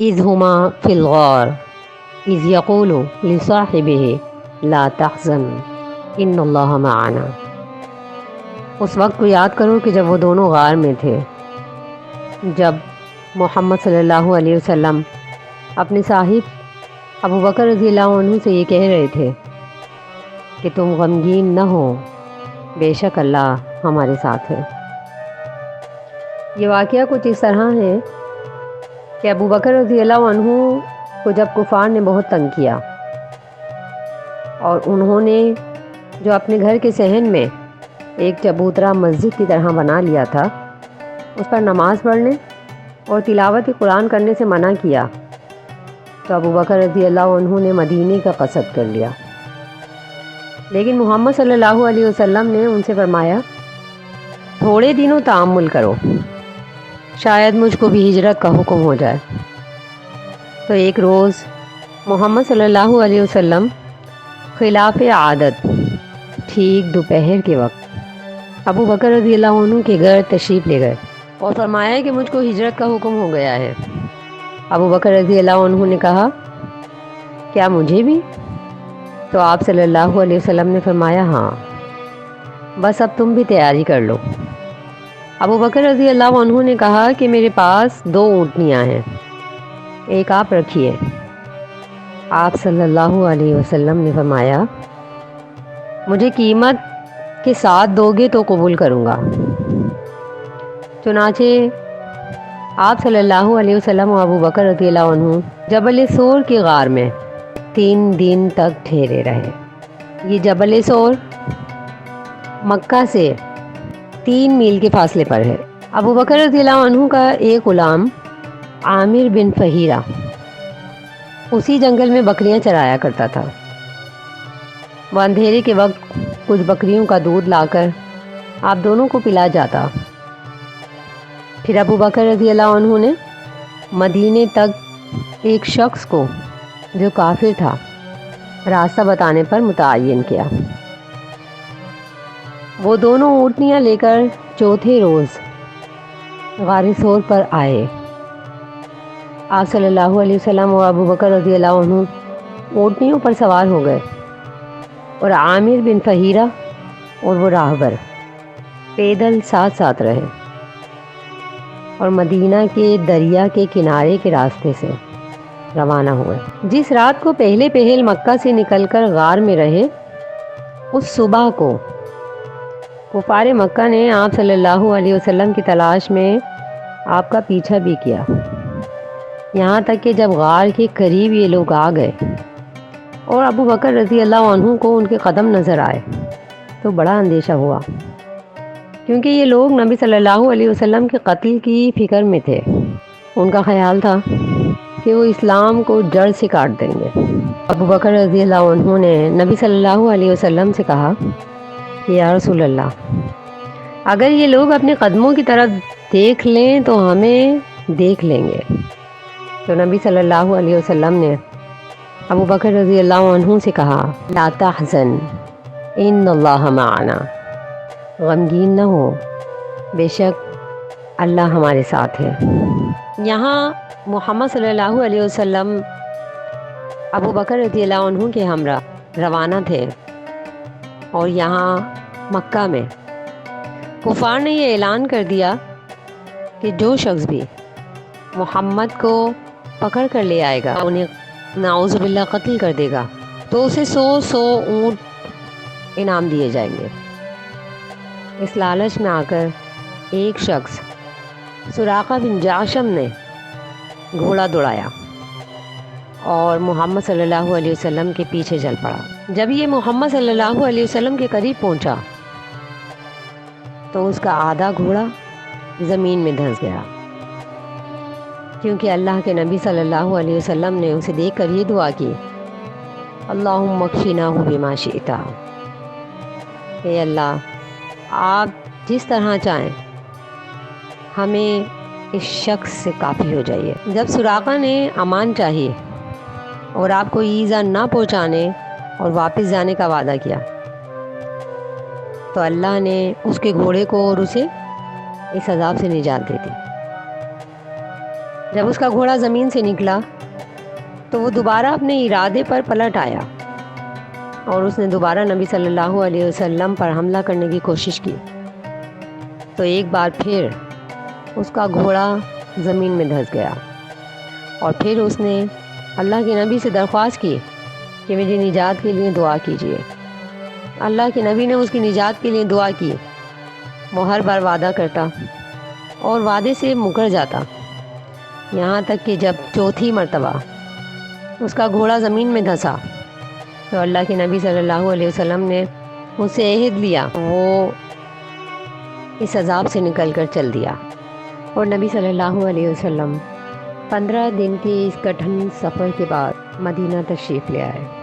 اذ ہما فی الغار اذ یقول لصاحبہ لا تحزن ان اللہ معنا۔ اس وقت کو یاد کرو کہ جب وہ دونوں غار میں تھے، جب محمد صلی اللہ علیہ وسلم اپنے صاحب ابو بکر رضی اللہ عنہ سے یہ کہہ رہے تھے کہ تم غمگین نہ ہو، بے شک اللہ ہمارے ساتھ ہے۔ یہ واقعہ کچھ اس طرح ہے کہ ابو بکر رضی اللہ عنہ کو جب کفار نے بہت تنگ کیا اور انہوں نے جو اپنے گھر کے صحن میں ایک چبوترا مسجد کی طرح بنا لیا تھا، اس پر نماز پڑھنے اور تلاوت قرآن کرنے سے منع کیا، تو ابو بکر رضی اللہ عنہ نے مدینے کا قصد کر لیا۔ لیکن محمد صلی اللہ علیہ وسلم نے ان سے فرمایا تھوڑے دنوں تحمل کرو، شاید مجھ کو بھی ہجرت کا حکم ہو جائے۔ تو ایک روز محمد صلی اللہ علیہ وسلم خلاف عادت ٹھیک دوپہر کے وقت ابو بکر رضی اللہ عنہ کے گھر تشریف لے گئے اور فرمایا کہ مجھ کو ہجرت کا حکم ہو گیا ہے۔ ابو بکر رضی اللہ عنہ نے کہا کیا مجھے بھی؟ تو آپ صلی اللہ علیہ وسلم نے فرمایا ہاں، بس اب تم بھی تیاری کر لو۔ ابو بکر رضی اللہ عنہ نے کہا کہ میرے پاس 2 اونٹنیاں ہیں، ایک آپ رکھیے۔ آپ صلی اللہ علیہ وسلم نے فرمایا مجھے قیمت کے ساتھ دو گے تو قبول کروں گا۔ چنانچہ آپ صلی اللہ علیہ وسلم و ابو بکر رضی اللہ عنہ جبل سور کے غار میں 3 دن تک ٹھہرے رہے۔ یہ جبل سور مکہ سے 3 میل کے فاصلے پر ہے۔ ابو بکر رضی اللہ عنہ کا ایک غلام عامر بن فہیرہ اسی جنگل میں بکریاں چرایا کرتا تھا۔ وہ اندھیرے کے وقت کچھ بکریوں کا دودھ لا کر آپ دونوں کو پلا جاتا۔ پھر ابو بکر رضی اللہ عنہ نے مدینے تک ایک شخص کو جو کافر تھا راستہ بتانے پر متعین کیا۔ وہ دونوں اونٹنیاں لے کر چوتھے روز غار ثور پر آئے۔ آپ صلی اللہ علیہ وسلم و ابو بکر رضی اللہ عنہ اونٹنیوں پر سوار ہو گئے اور عامر بن فہیرہ اور وہ راہبر پیدل ساتھ ساتھ رہے اور مدینہ کے دریا کے کنارے کے راستے سے روانہ ہوئے۔ جس رات کو پہلے پہل مکہ سے نکل کر غار میں رہے، اس صبح کو کفار مکہ نے آپ صلی اللہ علیہ وسلم کی تلاش میں آپ کا پیچھا بھی کیا، یہاں تک کہ جب غار کے قریب یہ لوگ آ گئے اور ابو بکر رضی اللہ عنہ کو ان کے قدم نظر آئے تو بڑا اندیشہ ہوا، کیونکہ یہ لوگ نبی صلی اللہ علیہ وسلم کے قتل کی فکر میں تھے۔ ان کا خیال تھا کہ وہ اسلام کو جڑ سے کاٹ دیں گے۔ ابو بکر رضی اللہ عنہ نے نبی صلی اللہ علیہ وسلم سے کہا کہ یا رسول اللہ، اگر یہ لوگ اپنے قدموں کی طرف دیکھ لیں تو ہمیں دیکھ لیں گے۔ تو نبی صلی اللہ علیہ وسلم نے ابو بکر رضی اللہ عنہ سے کہا لا تحزن ان اللہ معنا، غمگین نہ ہو، بے شک اللہ ہمارے ساتھ ہے۔ یہاں محمد صلی اللہ علیہ وسلم ابو بکر رضی اللہ عنہ کے ہمراہ روانہ تھے، اور یہاں مکہ میں کفار نے یہ اعلان کر دیا کہ جو شخص بھی محمد کو پکڑ کر لے آئے گا، انہیں نعوذ باللہ قتل کر دے گا، تو اسے 100 اونٹ انعام دیے جائیں گے۔ اس لالچ میں آ کر ایک شخص سراقہ بن جاشم نے گھوڑا دوڑایا اور محمد صلی اللہ علیہ وسلم کے پیچھے چل پڑا۔ جب یہ محمد صلی اللہ علیہ وسلم کے قریب پہنچا تو اس کا آدھا گھوڑا زمین میں دھنس گیا، کیونکہ اللہ کے نبی صلی اللہ علیہ وسلم نے اسے دیکھ کر یہ دعا کی اللہم اکفناہ بما شئت، اے اللہ آپ جس طرح چاہیں ہمیں اس شخص سے کافی ہو جائیے۔ جب سراقہ نے امان چاہی اور آپ کو ایذا نہ پہنچانے اور واپس جانے کا وعدہ کیا، تو اللہ نے اس کے گھوڑے کو اور اسے اس عذاب سے نجات دے دی۔ جب اس کا گھوڑا زمین سے نکلا تو وہ دوبارہ اپنے ارادے پر پلٹ آیا اور اس نے دوبارہ نبی صلی اللہ علیہ وسلم پر حملہ کرنے کی کوشش کی، تو ایک بار پھر اس کا گھوڑا زمین میں دھنس گیا اور پھر اس نے اللہ کے نبی سے درخواست کی کہ میری نجات کے لیے دعا کیجیے۔ اللہ کے نبی نے اس کی نجات کے لیے دعا کی۔ وہ ہر بار وعدہ کرتا اور وعدے سے مکر جاتا، یہاں تک کہ جب چوتھی مرتبہ اس کا گھوڑا زمین میں دھنسا تو اللہ کے نبی صلی اللہ علیہ وسلم نے اس سے عہد لیا، وہ اس عذاب سے نکل کر چل دیا اور نبی صلی اللہ علیہ وسلم 15 دن کے اس کٹھن سفر کے بعد مدینہ تشریف لے آئے۔